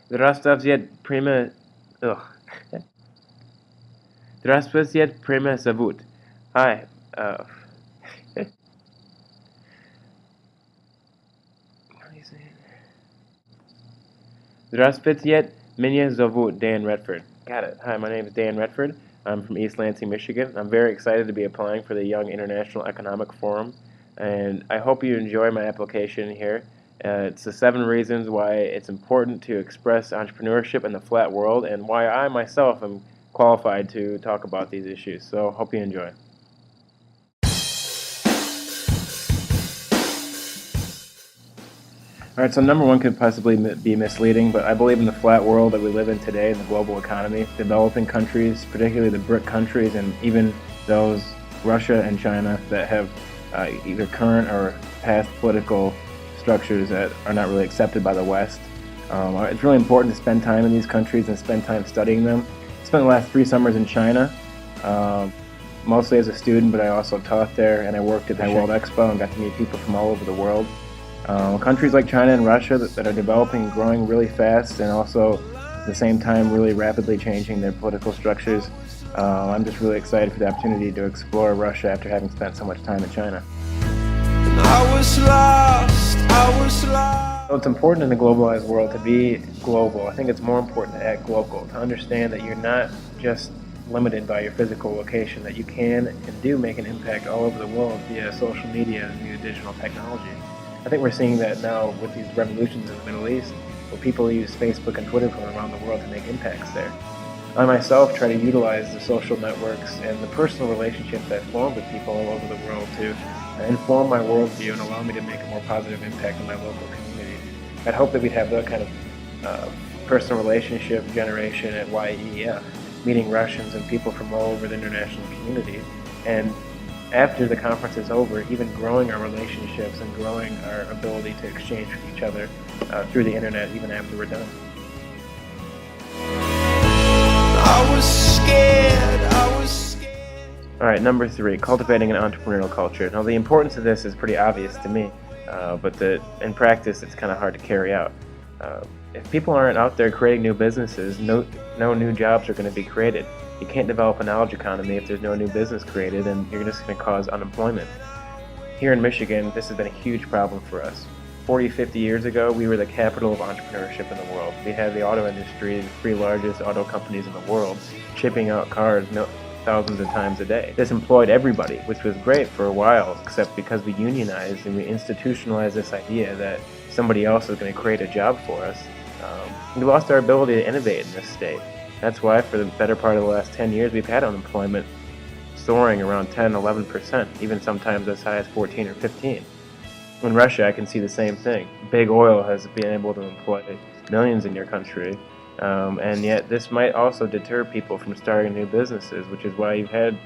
Prima... Ugh. Здравствуйте, Prima Zavut. Hi. How do you say it? Здравствуйте, меня зовут Dan Redford. Got it. Hi, my name is Dan Redford. I'm from East Lansing, Michigan. I'm very excited to be applying for the Young International Economic Forum, and I hope you enjoy my application here. It's the 7 reasons why it's important to express entrepreneurship in the flat world, and why I myself am qualified to talk about these issues. So, hope you enjoy. Alright, so number 1 could possibly be misleading, but I believe in the flat world that we live in today, in the global economy. Developing countries, particularly the BRIC countries, and even those, Russia and China, that have either current or past political structures that are not really accepted by the West. It's really important to spend time in these countries and spend time studying them. I spent the last 3 summers in China, mostly as a student, but I also taught there, and I worked at the World Expo and got to meet people from all over the world. Countries like China and Russia that are developing and growing really fast, and also at the same time really rapidly changing their political structures. I'm just really excited for the opportunity to explore Russia after having spent so much time in China. I was lost. So it's important in the globalized world to be global. I think it's more important to act local, to understand that you're not just limited by your physical location, that you can and do make an impact all over the world via social media and via digital technology. I think we're seeing that now with these revolutions in the Middle East, where people use Facebook and Twitter from around the world to make impacts there. I myself try to utilize the social networks and the personal relationships I form with people all over the world to inform my worldview and allow me to make a more positive impact in my local community. I'd hope that we'd have that kind of personal relationship generation at YIEF, meeting Russians and people from all over the international community, and after the conference is over, even growing our relationships and growing our ability to exchange with each other through the internet even after we're done. I was scared. Alright, number 3, cultivating an entrepreneurial culture. Now the importance of this is pretty obvious to me, but in practice it's kind of hard to carry out. If people aren't out there creating new businesses, no new jobs are going to be created. You can't develop a knowledge economy if there's no new business created, and you're just going to cause unemployment. Here in Michigan, this has been a huge problem for us. 40, 50 years ago, we were the capital of entrepreneurship in the world. We had the auto industry, the 3 largest auto companies in the world, shipping out cars thousands of times a day. This employed everybody, which was great for a while, except because we unionized and we institutionalized this idea that somebody else is going to create a job for us. We lost our ability to innovate in this state. That's why for the better part of the last 10 years we've had unemployment soaring around 10, 11%, even sometimes as high as 14 or 15. In Russia I can see the same thing. Big oil has been able to employ millions in your country, and yet this might also deter people from starting new businesses, which is why you've had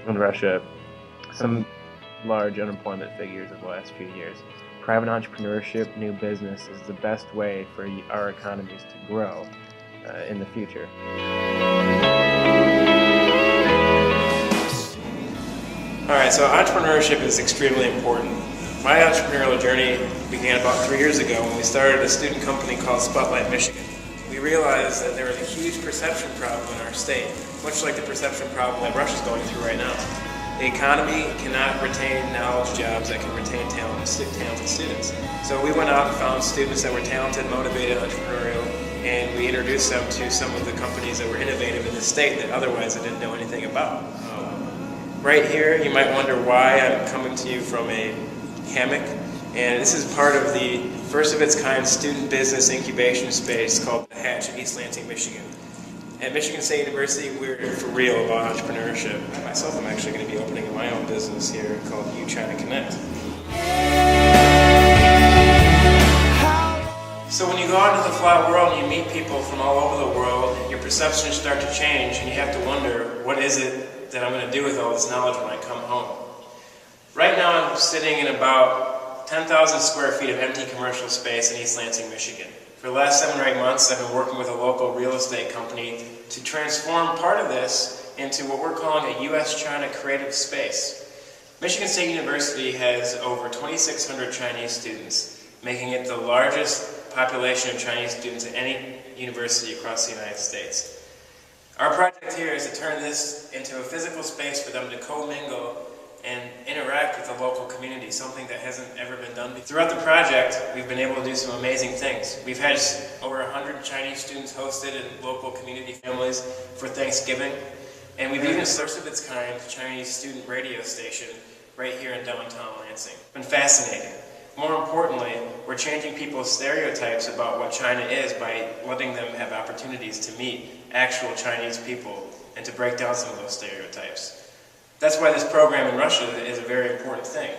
in Russia some large unemployment figures of the last few years. Private entrepreneurship, new business is the best way for our economies to grow in the future. Alright, so entrepreneurship is extremely important. My entrepreneurial journey began about 3 years ago when we started a student company called Spotlight Michigan. We realized that there was a huge perception problem in our state, much like the perception problem that Russia's going through right now. The economy cannot retain knowledge jobs that can retain talented students. So we went out and found students that were talented, motivated, entrepreneurial, and we introduced them to some of the companies that were innovative in the state that otherwise I didn't know anything about. Right here, you might wonder why I'm coming to you from a hammock, and this is part of the first of its kind student business incubation space called The Hatch in East Lansing, Michigan. At Michigan State University, we're for real about entrepreneurship. I myself am actually going to be opening my own business here called You China Connect. So when you go out into the flat world and you meet people from all over the world, your perceptions start to change and you have to wonder, what is it that I'm going to do with all this knowledge when I come home? Right now I'm sitting in about 10,000 square feet of empty commercial space in East Lansing, Michigan. For the last 7 or 8 months, I've been working with a local real estate company to transform part of this into what we're calling a U.S.-China creative space. Michigan State University has over 2,600 Chinese students, making it the largest population of Chinese students at any university across the United States. Our project here is to turn this into a physical space for them to commingle and interact with the local community, something that hasn't ever been done before. Throughout the project, we've been able to do some amazing things. We've had over 100 Chinese students hosted in local community families for Thanksgiving, and we've even started of its kind Chinese student radio station right here in downtown Lansing. It's been fascinating. More importantly, we're changing people's stereotypes about what China is by letting them have opportunities to meet actual Chinese people and to break down some of those stereotypes. That's why this program in Russia is a very important thing,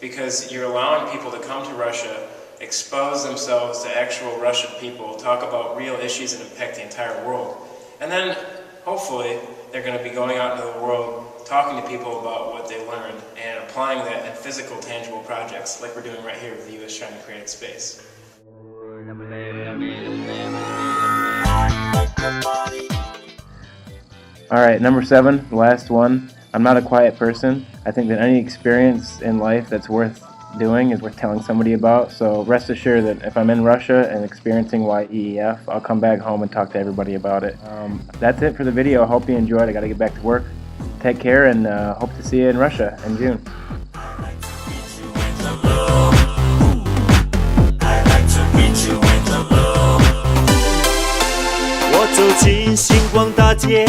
because you're allowing people to come to Russia, expose themselves to actual Russian people, talk about real issues that impact the entire world. And then, hopefully, they're going to be going out into the world talking to people about what they learned and applying that in physical, tangible projects like we're doing right here with the U.S.-China Creative Space. All right, number 7, the last one. I'm not a quiet person. I think that any experience in life that's worth doing is worth telling somebody about. So rest assured that if I'm in Russia and experiencing YIEF, I'll come back home and talk to everybody about it. That's it for the video. I hope you enjoyed. I got to get back to work. Take care, and hope to see you in Russia in June. 我走进星光大街，